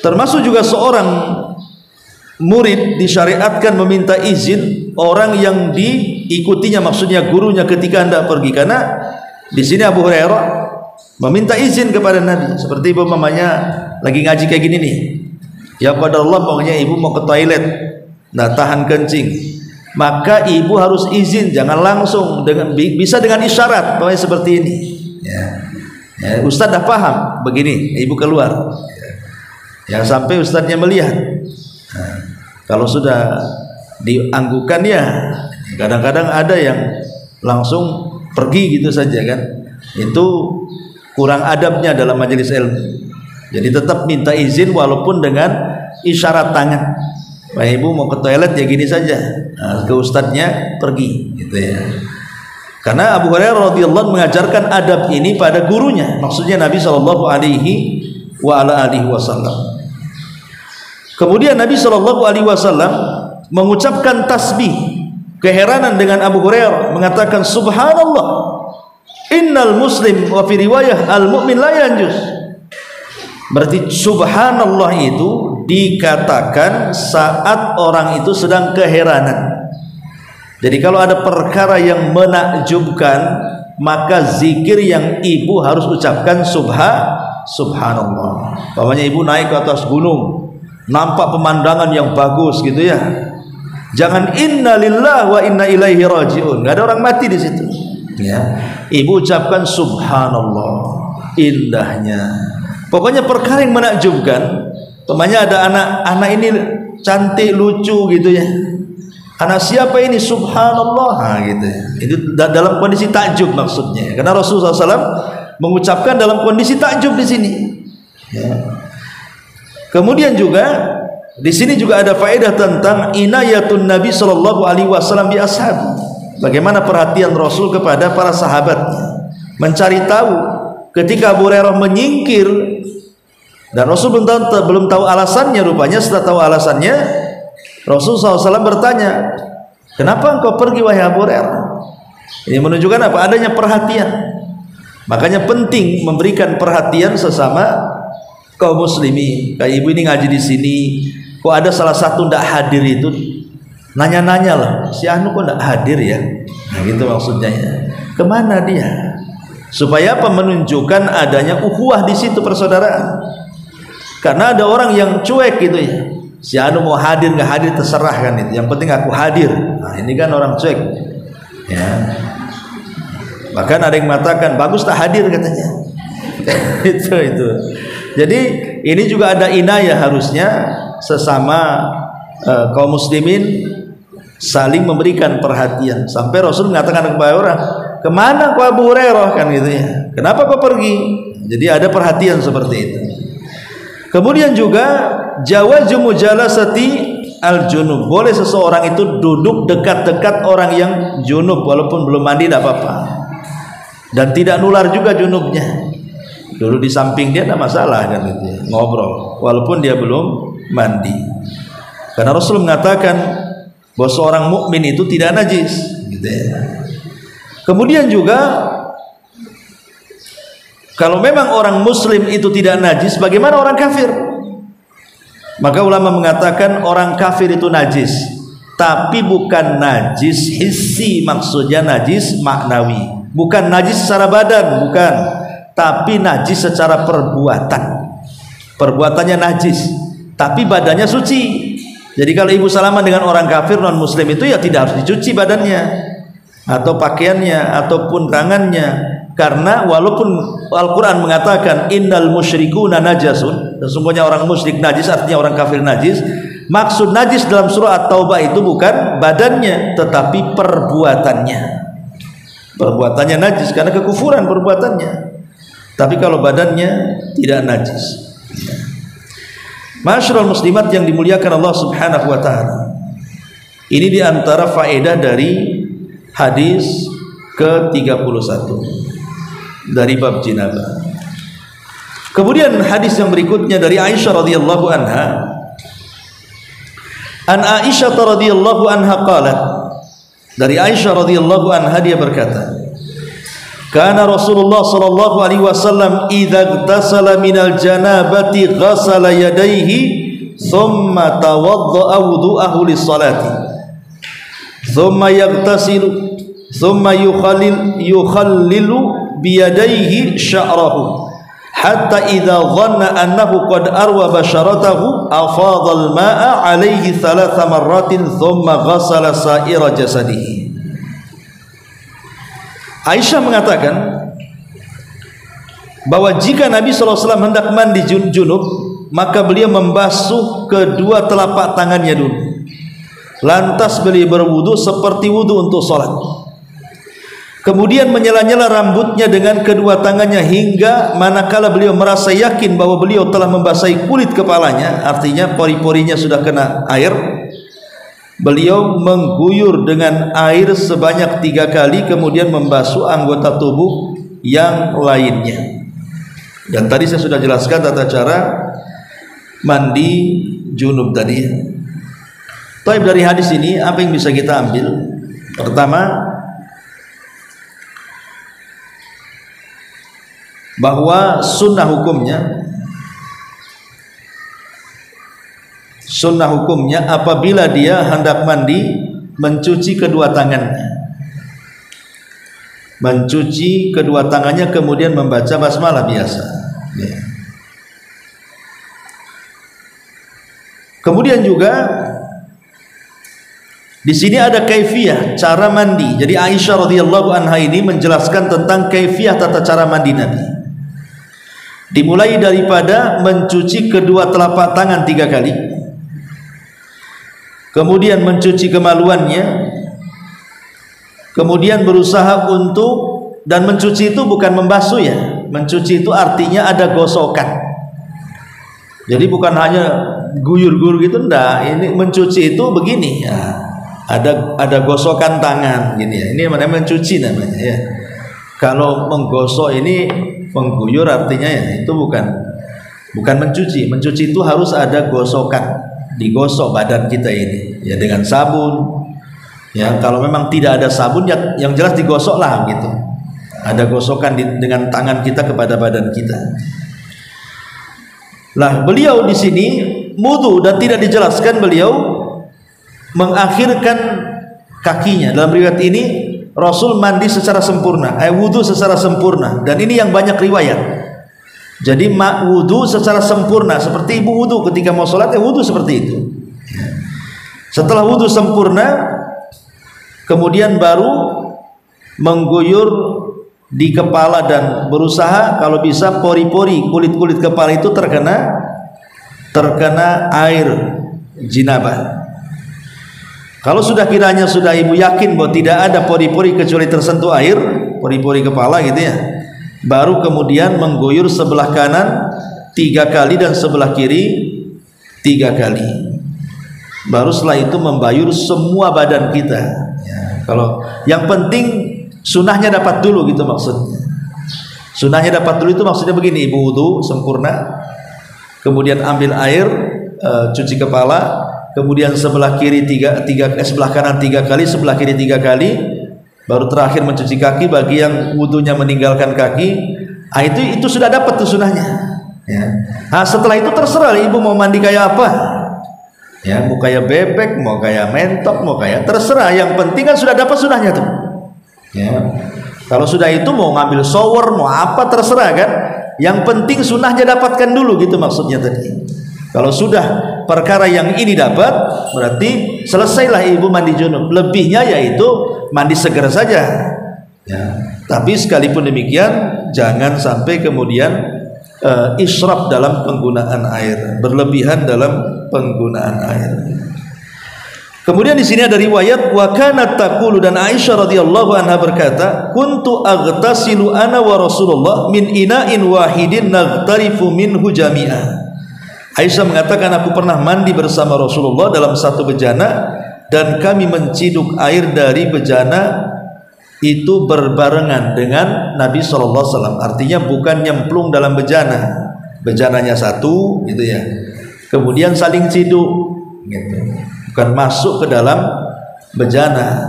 Termasuk juga seorang murid disyariatkan meminta izin orang yang diikutinya, maksudnya gurunya, ketika hendak pergi. Karena di sini Abu Hurairah meminta izin kepada Nabi. Seperti umpamanya lagi ngaji kayak gini nih, ya qadarullah pokoknya ibu mau ke toilet, nah tahan kencing, maka ibu harus izin, jangan langsung, bisa dengan isyarat, pokoknya seperti ini ya. Ustadz dah paham begini, ibu keluar ya, sampai ustadznya melihat. Nah, kalau sudah dianggukan ya kadang-kadang ada yang langsung pergi gitu saja kan, itu kurang adabnya dalam majelis ilmu. Jadi tetap minta izin walaupun dengan isyarat tangan. Pak ibu mau ke toilet ya gini saja, nah, ke ustadznya pergi gitu ya. Karena Abu Hurairah radhiyallahu mengajarkan adab ini pada gurunya, maksudnya Nabi sallallahu alaihi wasallam. Kemudian Nabi sallallahu alaihi wasallam mengucapkan tasbih keheranan dengan Abu Hurairah, mengatakan subhanallah innal muslim, wa fi riwayah al mu'min la yanjus. Berarti subhanallah itu dikatakan saat orang itu sedang keheranan. Jadi kalau ada perkara yang menakjubkan, maka zikir yang ibu harus ucapkan subhanallah. Pokoknya ibu naik ke atas gunung, nampak pemandangan yang bagus gitu ya, jangan inna lillahi wa inna ilaihi rajiun, nggak ada orang mati di situ ya. Ibu ucapkan subhanallah, indahnya. Pokoknya perkara yang menakjubkan, umpamanya ada anak ini cantik lucu gitu ya, anak siapa ini, subhanallah, nah, gitu ya. Itu dalam kondisi takjub maksudnya, karena Rasulullah SAW mengucapkan dalam kondisi takjub di sini ya. Kemudian juga di sini juga ada faedah tentang inayatun Nabi sallallahu alaihi wasallam bi ashab. Bagaimana perhatian Rasul kepada para sahabatnya, mencari tahu ketika Abu Hurairah menyingkir dan Rasul belum tahu alasannya. Rupanya setelah tahu alasannya, Rasul SAW bertanya, kenapa engkau pergi wahai Abu Hurairah? Ini menunjukkan apa? Adanya perhatian. Makanya penting memberikan perhatian sesama kaum muslimin. Kayak ibu ini ngaji di sini, kok ada salah satu tidak hadir, itu nanya-nanya lah, si anu kok tidak hadir ya, nah gitu maksudnya ya. Kemana dia? Supaya apa? Menunjukkan adanya ukhuwah di situ, persaudaraan. Karena ada orang yang cuek gitu ya, si anu mau hadir nggak hadir terserah kan, itu yang penting aku hadir. Nah ini kan orang cuek ya. Bahkan ada yang mengatakan bagus tak hadir katanya. itu. Jadi ini juga ada inayah, harusnya sesama kaum muslimin saling memberikan perhatian. Sampai Rasul mengatakan kepada orang, kemana kau Abu Hurairah kan gitu ya, kenapa kau pergi? Jadi ada perhatian seperti itu. Kemudian juga jawazu mujalasati al-junub, boleh seseorang itu duduk dekat-dekat orang yang junub walaupun belum mandi, tidak apa-apa, dan tidak nular juga junubnya. Dulu di samping dia tidak masalah kan gitu ya, ngobrol walaupun dia belum mandi. Karena Rasul mengatakan bahwa seorang mukmin itu tidak najis gitu ya. Kemudian juga kalau memang orang muslim itu tidak najis, bagaimana orang kafir? Maka ulama mengatakan orang kafir itu najis, tapi bukan najis hissi, maksudnya najis maknawi, bukan najis secara badan, bukan, tapi najis secara perbuatan. Perbuatannya najis, tapi badannya suci. Jadi kalau ibu salaman dengan orang kafir non muslim itu ya tidak harus dicuci badannya atau pakaiannya ataupun tangannya, karena walaupun Al-Quran mengatakan innal musyrikuna najasun, sesungguhnya orang musyrik najis, artinya orang kafir najis. Maksud najis dalam surah At-Taubah itu bukan badannya tetapi perbuatannya. Perbuatannya najis karena kekufuran perbuatannya, tapi kalau badannya tidak najis. Masyarul muslimat yang dimuliakan Allah Subhanahu wa taala. Ini diantara faedah dari hadis ke-31 dari bab jinabah. Kemudian hadis yang berikutnya dari Aisyah radhiyallahu anha. An Aisyah radhiyallahu anha qalat, dari Aisyah radhiyallahu anha dia berkata, kana Rasulullah sallallahu alaihi wasallam idza igtasala minal janabati ghasala yadayhi thumma tawaddaa wudu'ahu lis-salati thumma yaghtasilu thumma yukhallilu biyadaihi sya'rahu hatta idza dhanna annahu qad arwa basharatahu afadha al-ma'a alaihi 3 marratin thumma ghassala sa'ira jasadihi. Aisyah mengatakan bahwa jika Nabi SAW hendak mandi junub, maka beliau membasuh kedua telapak tangannya dulu, lantas beliau berwudu seperti wudu untuk sholat, kemudian menyela-nyela rambutnya dengan kedua tangannya hingga manakala beliau merasa yakin bahwa beliau telah membasahi kulit kepalanya, artinya pori-porinya sudah kena air, beliau mengguyur dengan air sebanyak 3 kali, kemudian membasuh anggota tubuh yang lainnya. Dan tadi saya sudah jelaskan tata cara mandi junub tadi. Taib, dari hadis ini apa yang bisa kita ambil? Pertama, bahwa sunnah hukumnya apabila dia hendak mandi mencuci kedua tangannya kemudian membaca basmalah biasa ya. Kemudian juga di sini ada kaifiyah cara mandi. Jadi Aisyah radhiyallahu anha ini menjelaskan tentang kaifiyah tata cara mandi Nabi. Dimulai daripada mencuci kedua telapak tangan 3 kali, kemudian mencuci kemaluannya, kemudian berusaha untuk, dan mencuci itu bukan membasuh ya, mencuci itu artinya ada gosokan. Jadi bukan hanya guyur-guyur gitu, enggak. Ini mencuci itu begini ya, ada gosokan tangan gini ya. Ini namanya mencuci namanya ya. Kalau menggosok ini mengguyur artinya ya itu bukan mencuci. Mencuci itu harus ada gosokan, digosok badan kita ini ya dengan sabun. Ya, kalau memang tidak ada sabun ya, yang jelas digosok lah gitu. Ada gosokan dengan tangan kita kepada badan kita. Lah, beliau di sini wudu dan tidak dijelaskan beliau mengakhirkan kakinya. Dalam riwayat ini Rasul mandi secara sempurna, wudu secara sempurna, dan ini yang banyak riwayat. Jadi wudu secara sempurna seperti ibu wudu ketika mau sholat, wudu seperti itu. Setelah wudu sempurna, kemudian baru mengguyur di kepala dan berusaha kalau bisa pori-pori kulit-kulit kepala itu terkena air jinabah. Kalau sudah kiranya sudah ibu yakin bahwa tidak ada pori-pori kecuali tersentuh air, pori-pori kepala gitu ya, baru kemudian mengguyur sebelah kanan 3 kali dan sebelah kiri 3 kali. Baru setelah itu membayur semua badan kita ya. Kalau yang penting sunahnya dapat dulu gitu maksudnya. Sunahnya dapat dulu itu maksudnya begini, ibu wudu sempurna, kemudian ambil air, cuci kepala, kemudian sebelah kiri sebelah kanan 3 kali, sebelah kiri 3 kali, baru terakhir mencuci kaki bagi yang wudunya meninggalkan kaki. Itu sudah dapat tuh sunahnya ya. Nah, setelah itu terserah ibu mau mandi kayak apa ya, mau kayak bebek, mau kayak mentok, mau kayak terserah, yang penting kan sudah dapat sunahnya tuh ya. Kalau sudah itu mau ngambil shower mau apa terserah kan, yang penting sunahnya dapatkan dulu gitu maksudnya tadi. Kalau sudah perkara yang ini dapat, berarti selesailah ibu mandi junub. Lebihnya yaitu mandi segar saja ya. Tapi sekalipun demikian jangan sampai kemudian israf dalam penggunaan air, berlebihan dalam penggunaan air. Kemudian di sini ada riwayat wa kanat taqulu, dan Aisyah radhiyallahu anha berkata, kuntu aghtasilu ana wa Rasulullah min ina'in wahidin naghtarifu minhu jami'a. Aisyah mengatakan aku pernah mandi bersama Rasulullah dalam satu bejana dan kami menciduk air dari bejana itu berbarengan dengan Nabi SAW. Artinya bukan nyemplung dalam bejana, bejananya satu gitu ya, kemudian saling ciduk gitu, bukan masuk ke dalam bejana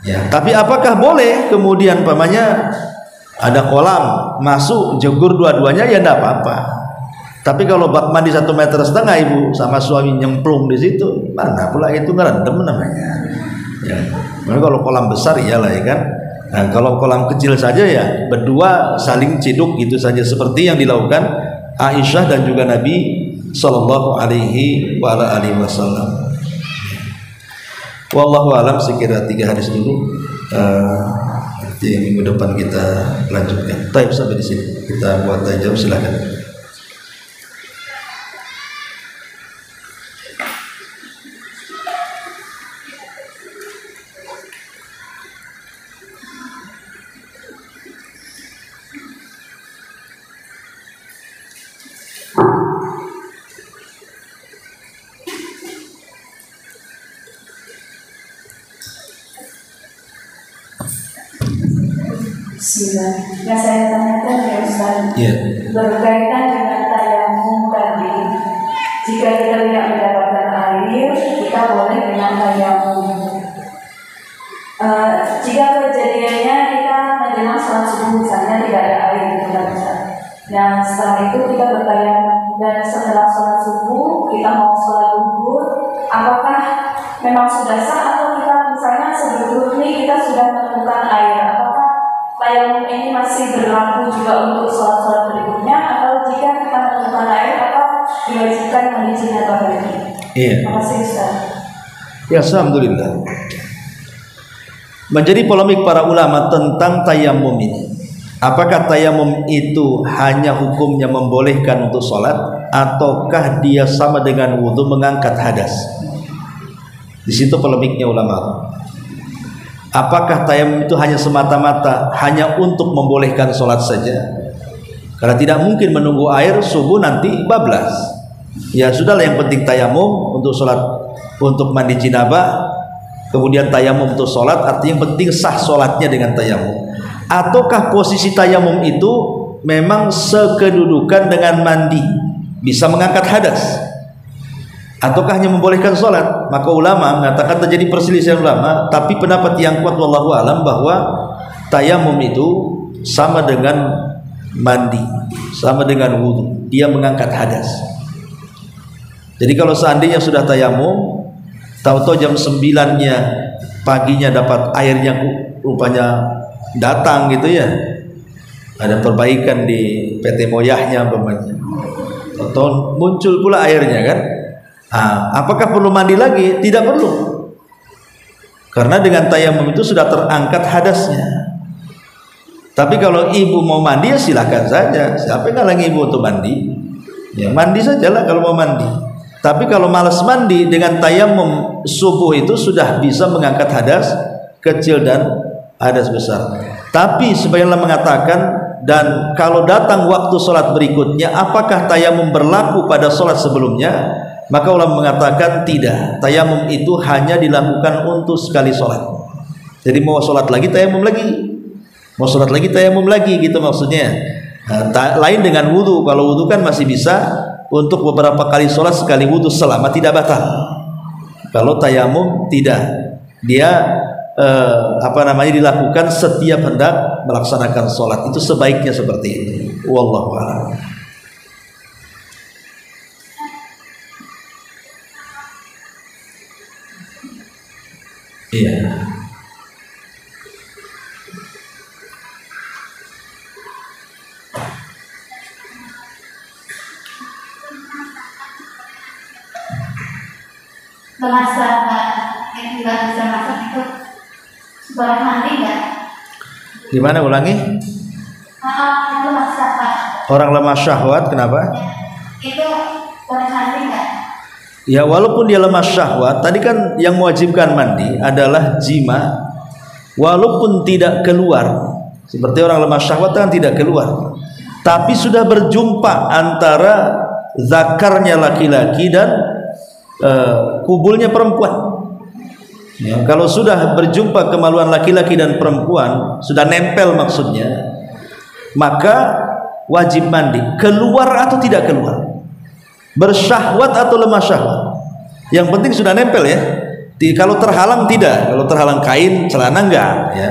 ya. Tapi apakah boleh kemudian pamannya ada kolam masuk jegur dua-duanya ya enggak apa-apa. Tapi kalau bak mandi 1,5 meter ibu sama suami nyemplung di situ, mana pula itu ngerendam namanya ya. Kalau kolam besar iyalah ya kan, Nah, kalau kolam kecil saja ya berdua saling ciduk gitu saja seperti yang dilakukan Aisyah dan juga Nabi sallallahu alaihi wasallam. Wallahu alam, sekira 3 hadis dulu. Nanti minggu depan kita lanjutkan. Baik, sampai di sini kita buat tanya jawab, silakan. Yang saya tanyakan ya Ustaz, berkaitan dengan tayamum tadi. Jika kita tidak mendapatkan air, kita boleh dengan tayamum. Jika kejadiannya kita menjelang sholat subuh misalnya tidak ada air gitu kan Ustaz. Dan setelah itu kita bertayamum, dan setelah sholat subuh kita mau sholat zuhur, apakah memang sudah sah atau kita misalnya sebelum ini kita sudah menemukan air? Tayamum ini masih berlaku juga untuk sholat-sholat berikutnya, atau jika kita menemukan air atau diwajibkan mandi janabah lagi? Iya. Terima kasih Ustaz. Ya, alhamdulillah. Menjadi polemik para ulama tentang tayamum ini. Apakah tayamum itu hanya hukumnya membolehkan untuk sholat, ataukah dia sama dengan wudhu mengangkat hadas? Di situ polemiknya ulama. Apakah tayamum itu hanya semata-mata hanya untuk membolehkan sholat saja? Karena tidak mungkin menunggu air subuh nanti bablas. Ya sudahlah, yang penting tayamum untuk sholat, untuk mandi jinabah, kemudian tayamum untuk sholat, artinya yang penting sah sholatnya dengan tayamum. Ataukah posisi tayamum itu memang sekedudukan dengan mandi, bisa mengangkat hadas? Ataukah hanya membolehkan sholat? Maka ulama mengatakan terjadi perselisihan ulama, tapi pendapat yang kuat wallahu alam bahwa tayamum itu sama dengan mandi, sama dengan wudhu, dia mengangkat hadas. Jadi kalau seandainya sudah tayamum, tahu-tahu jam 9-nya paginya dapat airnya rupanya datang gitu ya, ada perbaikan di PT Moyahnya umpamanya, atau muncul pula airnya kan. Apakah perlu mandi lagi? Tidak perlu, karena dengan tayamum itu sudah terangkat hadasnya. Tapi kalau ibu mau mandi ya silahkan saja, siapa yang ngalangi ibu untuk mandi? Ya mandi sajalah kalau mau mandi. Tapi kalau malas mandi, dengan tayamum subuh itu sudah bisa mengangkat hadas kecil dan hadas besar. Tapi sebagian ulama mengatakan, dan kalau datang waktu sholat berikutnya, apakah tayamum berlaku pada sholat sebelumnya? Maka ulama mengatakan tidak, tayamum itu hanya dilakukan untuk sekali sholat. Jadi mau sholat lagi tayamum lagi, mau sholat lagi tayamum lagi, gitu maksudnya. Lain dengan wudhu. Kalau wudhu kan masih bisa untuk beberapa kali sholat sekali wudhu selama tidak batal. Kalau tayamum tidak, dia dilakukan setiap hendak melaksanakan sholat. Itu sebaiknya seperti itu. Wallahu a'lam. Iya. Lemas yang tidak bisa masuk itu boleh mandi nggak? Gimana, ulangi? Itu masalah. Orang lemah syahwat kenapa? Itu boleh mandi nggak? Ya walaupun dia lemah syahwat, tadi kan yang mewajibkan mandi adalah jima, walaupun tidak keluar. Seperti orang lemah syahwat kan tidak keluar, tapi sudah berjumpa antara zakarnya laki-laki dan kubulnya perempuan. Ya, kalau sudah berjumpa kemaluan laki-laki dan perempuan, sudah nempel maksudnya, maka wajib mandi. Keluar atau tidak keluar, bersyahwat atau lemah syahwat, yang penting sudah nempel ya. Kalau terhalang tidak, kalau terhalang kain celana enggak ya.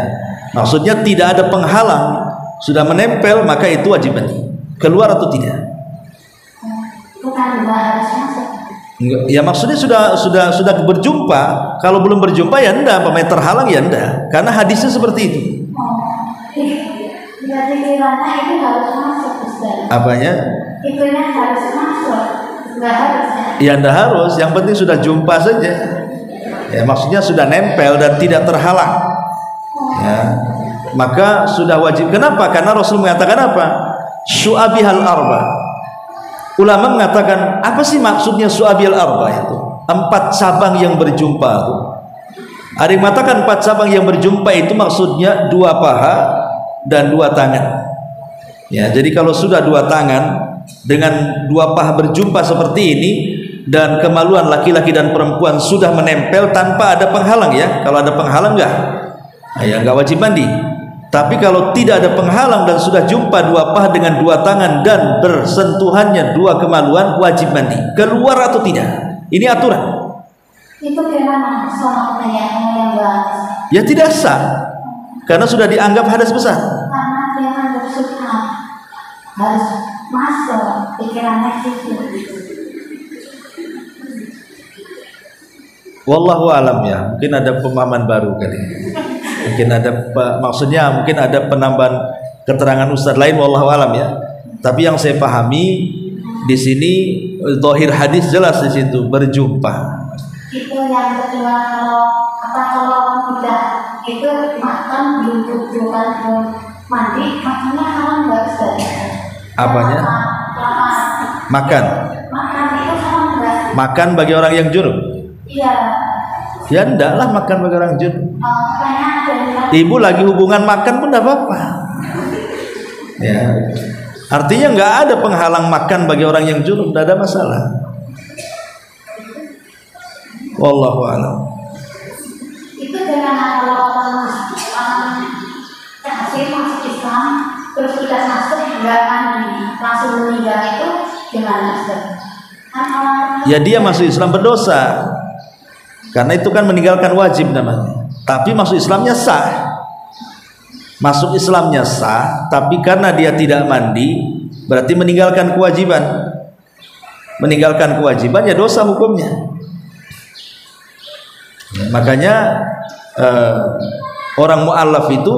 Maksudnya tidak ada penghalang, sudah menempel, maka itu wajib mandi. Keluar atau tidak? Bukan harus masuk. Ya maksudnya sudah berjumpa. Kalau belum berjumpa ya enggak, pemain terhalang ya enggak, karena hadisnya seperti itu. Berarti kiranya itu harus masuk Ustaz. Apanya? Itunya harus masuk. Enggak harusnya. Ya enggak harus, yang penting sudah jumpa saja. Ya, maksudnya sudah nempel dan tidak terhalang. Ya. Maka sudah wajib. Kenapa? Karena Rasul mengatakan apa? Syu'abihal arba. Ulama mengatakan, apa sih maksudnya syu'abihal arba itu? 4 cabang yang berjumpa. Ada yang mengatakan 4 cabang yang berjumpa itu maksudnya 2 paha dan 2 tangan. Ya, jadi kalau sudah 2 tangan dengan 2 paha berjumpa seperti ini dan kemaluan laki-laki dan perempuan sudah menempel tanpa ada penghalang ya. Kalau ada penghalang enggak? Ya enggak wajib mandi. Tapi kalau tidak ada penghalang dan sudah jumpa 2 paha dengan 2 tangan dan bersentuhannya 2 kemaluan, wajib mandi. Keluar atau tidak? Ini aturan. Itu gimana soal yang bahas? Ya tidak sah. Karena sudah dianggap hadas besar. Karena dia kan bersuka harus masuk pikirannya itu. Wallahu alam ya. Mungkin ada pemahaman baru kali. Mungkin ada maksudnya mungkin ada penambahan keterangan ustaz lain wallahu alam ya. Tapi yang saya pahami di sini zahir hadis jelas di situ berjumpa. Itu yang kedua kalau tidak itu makan belum mandi makannya haram nggak Ustaz? Apanya? Makan. Makan itu haram nggak? Makan bagi orang yang junub. Iya. Ya ndaklah makan bagi orang junub. Makanya Ibu lagi hubungan makan pun tidak apa-apa. Ya. Artinya nggak ada penghalang makan bagi orang yang junub, tidak ada masalah. Wallahu a'lam. itu dengan kalau orang hasil masuk Islam terus sudah masuk nggak langsung meninggal itu gimana Ustaz? Ya dia masuk Islam berdosa. Karena itu kan meninggalkan wajib namanya. Tapi masuk Islamnya sah. Masuk Islamnya sah, tapi karena dia tidak mandi, berarti meninggalkan kewajiban. Meninggalkan kewajiban ya dosa hukumnya. Ya, makanya orang mu'allaf itu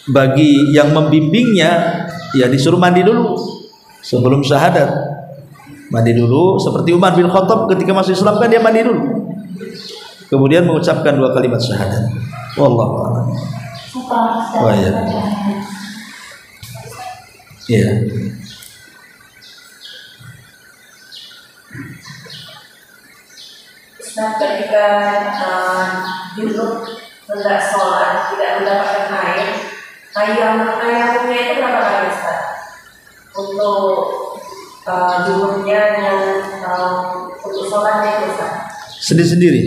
bagi yang membimbingnya ya disuruh mandi dulu sebelum syahadat. Mandi dulu seperti Umar bin Khattab ketika masuk Islam kan dia mandi dulu. Kemudian mengucapkan 2 kalimat syahadat. Wallahu a'lam. Oh iya. Iya. Nah, ketika junub hendak sholat tidak mendapatkan air, tayamumnya itu berapa kali Ustaz? Untuk junubnya yang untuk sholatnya itu Ustaz? Sendiri-sendiri.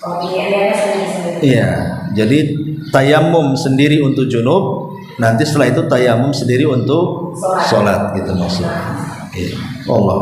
Oh, ini sendiri-sendiri. Iya. Jadi tayamum sendiri untuk junub, nanti setelah itu tayamum sendiri untuk sholat gitu maksudnya. Iya. Allah.